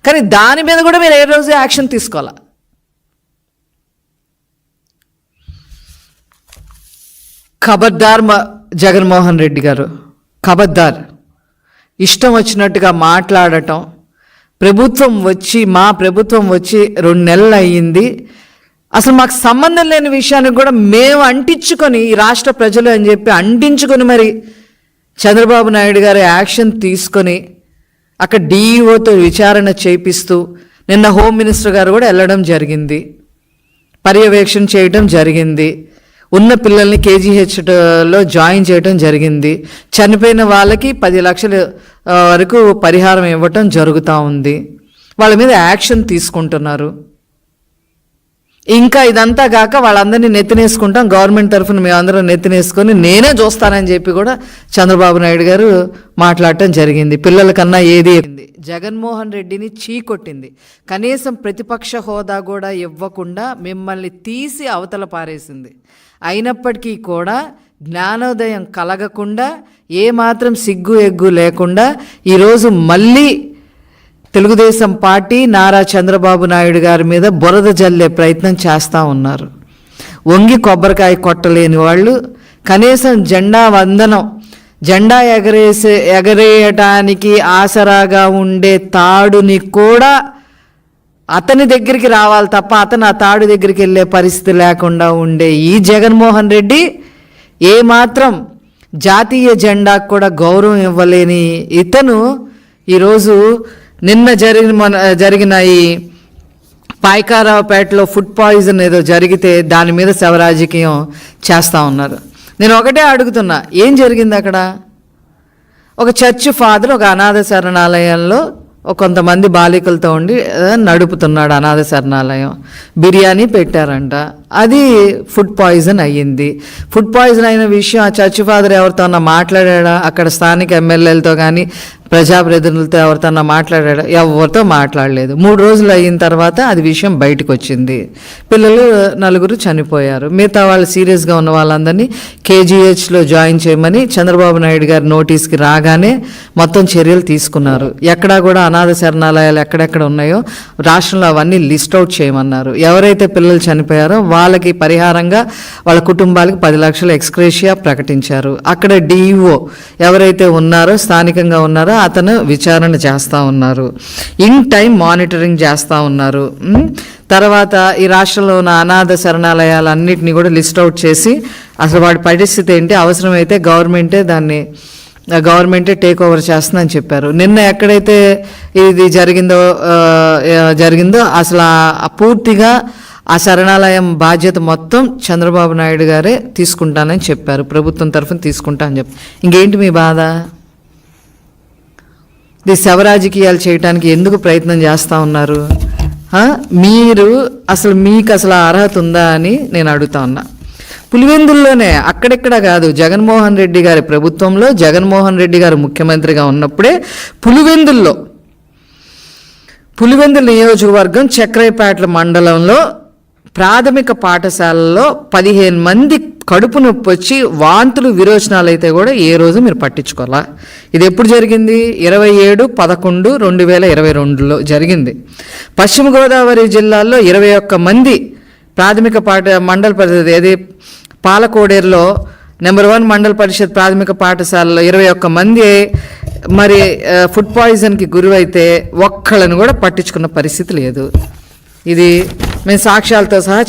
కానీ దాని మీద కూడా మీరు ఏ రోజు యాక్షన్ తీసుకోవాలా. ఖబర్దార్ జగన్మోహన్ రెడ్డి గారు, ఖబర్దార్. ఇష్టం వచ్చినట్టుగా మాట్లాడటం. మా ప్రభుత్వం వచ్చి 2 నెలలు అయ్యింది. అసలు మాకు సంబంధం లేని విషయానికి కూడా మేము అంటించుకొని, ఈ రాష్ట్ర ప్రజలు అని చెప్పి అంటించుకొని మరి చంద్రబాబు నాయుడు గారు యాక్షన్ తీసుకొని అక్కడ డిఈఓతో విచారణ చేపిస్తూ, నిన్న హోమ్ మినిస్టర్ గారు కూడా వెళ్ళడం జరిగింది, పర్యవేక్షణ చేయడం జరిగింది. ఉన్న పిల్లల్ని కేజీహెచ్లో జాయిన్ చేయడం జరిగింది. చనిపోయిన వాళ్ళకి 10 లక్షల వరకు పరిహారం ఇవ్వటం జరుగుతూ ఉంది. వాళ్ళ మీద యాక్షన్ తీసుకుంటున్నారు. ఇంకా ఇదంతా కాక వాళ్ళందరినీ నెత్తినేసుకుంటాం, గవర్నమెంట్ తరఫున మేమందరం నెత్తినేసుకొని నేనే చూస్తానని చెప్పి కూడా చంద్రబాబు నాయుడు గారు మాట్లాడటం జరిగింది. పిల్లల కన్నా ఏది జగన్మోహన్ రెడ్డిని చీకొట్టింది. కనీసం ప్రతిపక్ష హోదా కూడా ఇవ్వకుండా మిమ్మల్ని తీసి అవతల పారేసింది. అయినప్పటికీ కూడా జ్ఞానోదయం కలగకుండా, ఏమాత్రం సిగ్గు ఎగ్గు లేకుండా ఈరోజు మళ్ళీ తెలుగుదేశం పార్టీ నారా చంద్రబాబు నాయుడు గారి మీద బురద జల్లే ప్రయత్నం చేస్తూ ఉన్నారు. వంగి కొబ్బరికాయ కొట్టలేని వాళ్ళు కనీసం జెండా వందనం, జెండా ఎగరేయటానికి ఆసరాగా ఉండే తాడుని కూడా అతని దగ్గరికి రావాలి తప్ప అతను ఆ తాడు దగ్గరికి వెళ్ళే పరిస్థితి లేకుండా ఉండే ఈ జగన్మోహన్ రెడ్డి ఏమాత్రం జాతీయ జెండాకు కూడా గౌరవం ఇవ్వలేని ఇతను ఈరోజు నిన్న జరిగిన ఈ పాయకారావుపేటలో ఫుడ్ పాయిజన్ ఏదో జరిగితే దాని మీద శవరాజకీయం చేస్తూ ఉన్నారు. నేను ఒకటే అడుగుతున్నా, ఏం జరిగింది అక్కడ? ఒక చర్చ్ ఫాదర్ ఒక అనాథ శరణాలయంలో కొంతమంది బాలికలతో ఉండి నడుపుతున్నాడు అనాథ శరణాలయం. బిర్యానీ పెట్టారంట, అది ఫుడ్ పాయిజన్ అయ్యింది. ఫుడ్ పాయిజన్ అయిన విషయం ఆ చర్చ్ ఫాదర్ ఎవరితో మాట్లాడా? అక్కడ స్థానిక ఎమ్మెల్యేలతో కానీ ప్రజాప్రతినిధులతో ఎవరితో మాట్లాడా? ఎవరితో మాట్లాడలేదు. 3 రోజులు అయిన తర్వాత అది విషయం బయటకు వచ్చింది. పిల్లలు 4 చనిపోయారు. మిగతా వాళ్ళు సీరియస్గా ఉన్న వాళ్ళందరినీ కేజీహెచ్లో జాయిన్ చేయమని చంద్రబాబు నాయుడు గారి నోటీస్కి రాగానే మొత్తం చర్యలు తీసుకున్నారు. ఎక్కడా కూడా అనాథ శరణాలయాలు ఎక్కడెక్కడ ఉన్నాయో రాష్ట్రంలో అవన్నీ లిస్ట్ అవుట్ చేయమన్నారు. ఎవరైతే పిల్లలు చనిపోయారో వాళ్ళకి పరిహారంగా వాళ్ళ కుటుంబాలకు 10 లక్షల ఎక్స్గ్రేషియా ప్రకటించారు. అక్కడ డిఈఓ ఎవరైతే ఉన్నారో స్థానికంగా ఉన్నారో అతను విచారణ చేస్తూ ఉన్నారు. ఇన్ టైం మానిటరింగ్ చేస్తూ ఉన్నారు. తర్వాత ఈ రాష్ట్రంలో ఉన్న అనాథ శరణాలయాలన్నింటినీ కూడా లిస్ట్ అవుట్ చేసి అసలు వాడి పరిస్థితి ఏంటి, అవసరమైతే గవర్నమెంటే టేక్ ఓవర్ చేస్తుందని చెప్పారు. నిన్న ఎక్కడైతే ఇది జరిగిందో అసలు పూర్తిగా ఆ శరణాలయం బాధ్యత మొత్తం చంద్రబాబు నాయుడు గారే తీసుకుంటానని చెప్పారు. ప్రభుత్వం తరఫున తీసుకుంటా అని చెప్పి. ఇంకేంటి మీ బాధ? ఇది శవరాజకీయాలు చేయడానికి ఎందుకు ప్రయత్నం చేస్తూ ఉన్నారు? మీకు అసలు అర్హత ఉందా అని నేను అడుగుతా ఉన్నా. పులివెందుల్లోనే, అక్కడెక్కడ కాదు, జగన్మోహన్ రెడ్డి గారి ప్రభుత్వంలో జగన్మోహన్ రెడ్డి గారు ముఖ్యమంత్రిగా ఉన్నప్పుడే పులివెందుల నియోజకవర్గం చక్రైపేటల మండలంలో ప్రాథమిక పాఠశాలలో 15 మంది కడుపు నొప్పి వచ్చి వాంతులు విరోచనాలు అయితే కూడా ఏ రోజు మీరు పట్టించుకోవాలా? ఇది ఎప్పుడు జరిగింది? 27/11/2022లో జరిగింది. పశ్చిమ గోదావరి జిల్లాలో 21 మంది ప్రాథమిక మండల పరిషత్, ఏది పాలకోడేరులో నెంబర్ 1 మండల పరిషత్ ప్రాథమిక పాఠశాలలో 21 మంది మరి ఫుడ్ పాయిజన్కి గురైతే ఒక్కళ్ళని కూడా పట్టించుకున్న పరిస్థితి లేదు. ఇది మేము సాక్ష్యాలతో సహా